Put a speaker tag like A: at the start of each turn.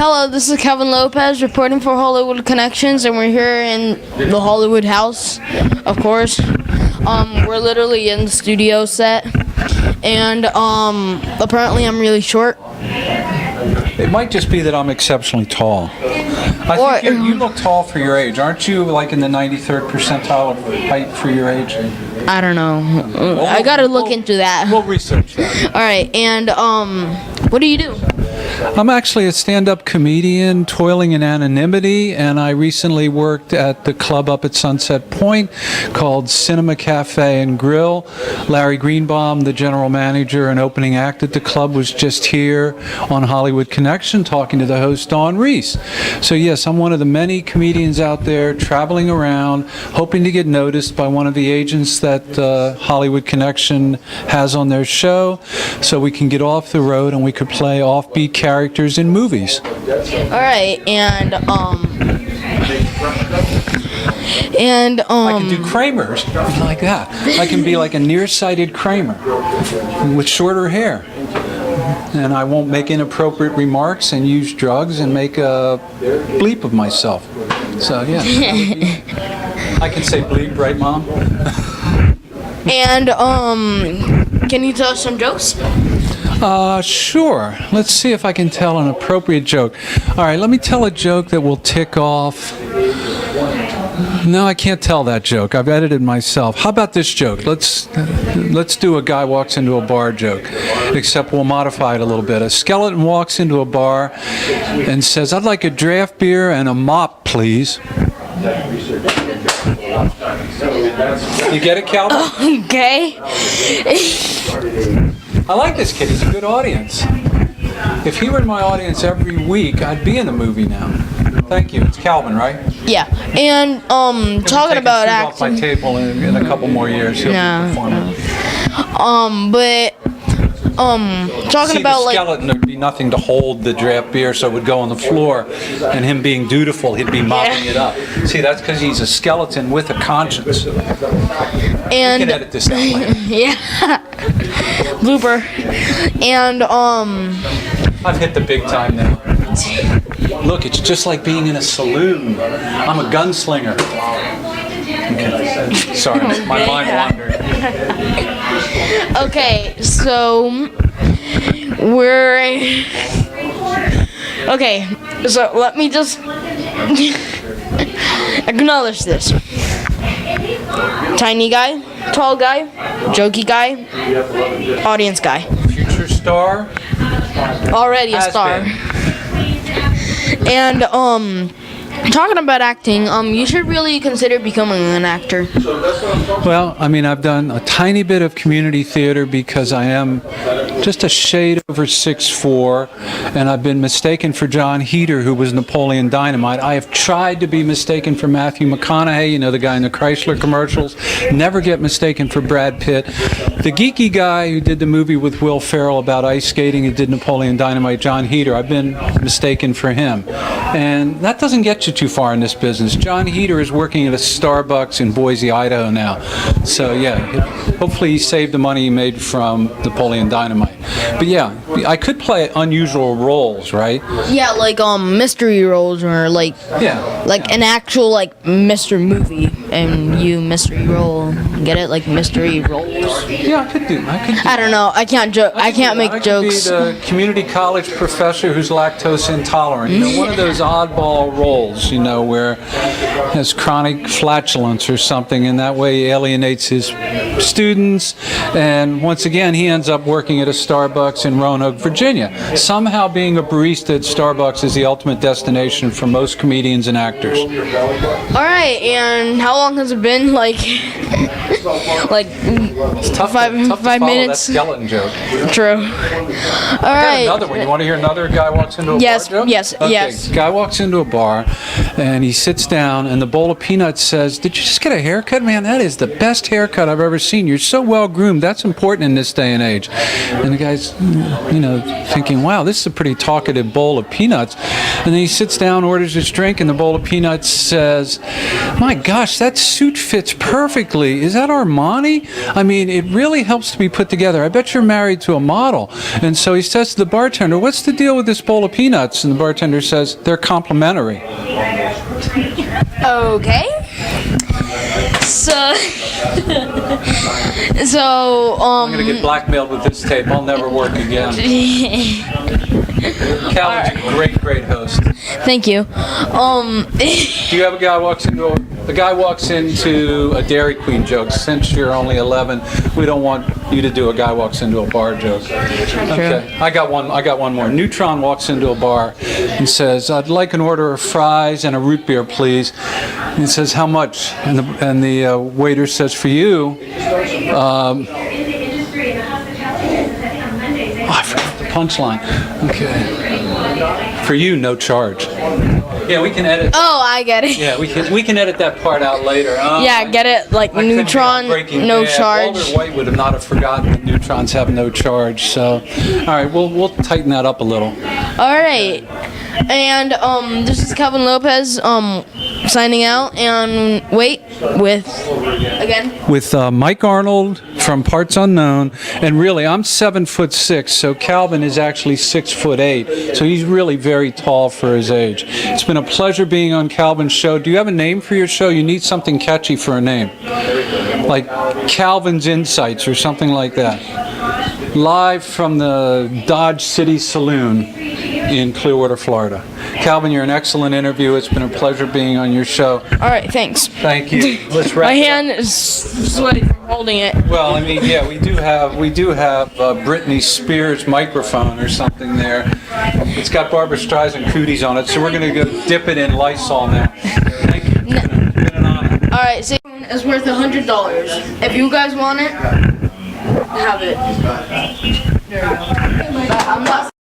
A: Hello, this is Kevin Lopez reporting for Hollywood Connections, and we're here in the Hollywood house, of course. We're literally in the studio set, and apparently I'm really short.
B: It might just be that I'm exceptionally tall. I think you look tall for your age. Aren't you like in the 93rd percentile of height for your age?
A: I don't know. I gotta look into that.
B: We'll research that.
A: All right, and what do you do?
B: I'm actually a stand-up comedian toiling in anonymity, and I recently worked at the club up at Sunset Point called Cinema Cafe and Grill. Larry Greenbaum, the general manager and opening act at the club, was just here on Hollywood Connection talking to the host, Dawn Reese. So yes, I'm one of the many comedians out there traveling around, hoping to get noticed by one of the agents that Hollywood Connection has on their show, so we can get off the road and we could play offbeat characters in movies.
A: All right, and
B: I can do Kramers like that. I can be like a nearsighted Kramer with shorter hair. And I won't make inappropriate remarks and use drugs and make a bleep of myself. So yeah, I can say bleep, right, Mom?
A: And can you tell us some jokes?
B: Sure. Let's see if I can tell an appropriate joke. All right, let me tell a joke that will tick off. No, I can't tell that joke. I've edited myself. How about this joke? Let's do a guy walks into a bar joke, except we'll modify it a little bit. A skeleton walks into a bar and says, "I'd like a draft beer and a mop, please." You get it, Calvin?
A: Okay.
B: I like this kid. He's a good audience. If he were in my audience every week, I'd be in the movie now. Thank you. It's Calvin, right?
A: Yeah. And talking about
B: acting. Off my table in a couple more years, he'll be performing.
A: Talking about
B: the skeleton, there'd be nothing to hold the draft beer, so it would go on the floor, and him being dutiful, he'd be mopping it up. See, that's because he's a skeleton with a conscience.
A: And
B: you can edit this out later.
A: Yeah. Blooper. And
B: I've hit the big time now. Look, it's just like being in a saloon. I'm a gunslinger. Okay. Sorry, my mind wandered.
A: Okay, so so let me just acknowledge this. Tiny guy, tall guy, jokey guy, audience guy.
B: Future star.
A: Already a star.
B: Been.
A: And talking about acting, you should really consider becoming an actor.
B: Well, I mean, I've done a tiny bit of community theater because I am just a shade over 6'4", and I've been mistaken for John Heder, who was Napoleon Dynamite. I have tried to be mistaken for Matthew McConaughey, you know, the guy in the Chrysler commercials. Never get mistaken for Brad Pitt. The geeky guy who did the movie with Will Ferrell about ice skating and did Napoleon Dynamite, John Heder, I've been mistaken for him. And that doesn't get you too far in this business. John Heder is working at a Starbucks in Boise, Idaho now. So yeah, hopefully he saved the money he made from Napoleon Dynamite. But yeah, I could play unusual roles, right?
A: Yeah, like mystery roles, or like an actual like Mr. Movie, and you mystery role. Get it? Like mystery roles.
B: Yeah, I could do.
A: I don't know. I can't joke. I can't make jokes.
B: I could be the community college professor who's lactose intolerant. You know, one of those oddball roles. You know, where has chronic flatulence or something, and that way he alienates his students. And once again, he ends up working at a Starbucks in Roanoke, Virginia. Somehow being a barista at Starbucks is the ultimate destination for most comedians and actors.
A: All right, and how long has it been? Like
B: it's tough
A: five
B: to
A: minutes.
B: That skeleton joke.
A: True. All right.
B: Another one. You want to hear another guy walks into a bar joke?
A: Yes.
B: Okay.
A: Yes.
B: Guy walks into a bar, and he sits down, and the bowl of peanuts says, "Did you just get a haircut, man? That is the best haircut I've ever seen. You're so well groomed. That's important in this day and age." And the guy's, thinking, "Wow, this is a pretty talkative bowl of peanuts." And then he sits down, orders his drink, and the bowl of peanuts says, "My gosh, that suit fits perfectly. Is that that Armani? I mean, it really helps to be put together. I bet you're married to a model. And so he says to the bartender, what's the deal with this bowl of peanuts? And the bartender says, they're complimentary.
A: Okay. So,
B: I'm going to get blackmailed with this tape. I'll never work again. Calvin's a great host.
A: Thank you.
B: Do you have a guy walks into a Dairy Queen joke? Since you're only 11, we don't want you to do a guy walks into a bar joke. Okay, I got one more. Neutron walks into a bar and says, "I'd like an order of fries and a root beer, please." And he says, "How much?" And the waiter says, "For you." I forgot the punchline. Okay. For you, no charge. Yeah, we can edit.
A: Oh, I get it.
B: Yeah, we can edit that part out later.
A: Yeah, get it? Like
B: I couldn't be
A: Neutron,
B: on Breaking
A: no
B: Bad.
A: charge.
B: Walter White would have not have forgotten that neutrons have no charge. So, all right, we'll tighten that up a little.
A: All right. And this is Calvin Lopez signing out. And wait, with
B: Mike Arnold from Parts Unknown, and really I'm 7'6", so Calvin is actually 6'8", so he's really very tall for his age. It's been a pleasure being on Calvin's show. Do you have a name for your show? You need something catchy for a name, like Calvin's Insights or something like that. Live from the Dodge City Saloon in Clearwater, Florida. Calvin, you're an excellent interview. It's been a pleasure being on your show.
A: all right, thanks.
B: Thank you. Let's wrap
A: My
B: it up.
A: hand is sweaty from holding it.
B: Well, I mean, yeah, we do have Britney Spears microphone or something there. It's got Barbra Streisand cooties on it, so we're going to go dip it in Lysol now. Thank you. It's been an honor.
A: All right, so it's worth $100. If you guys want it, have it. There you go.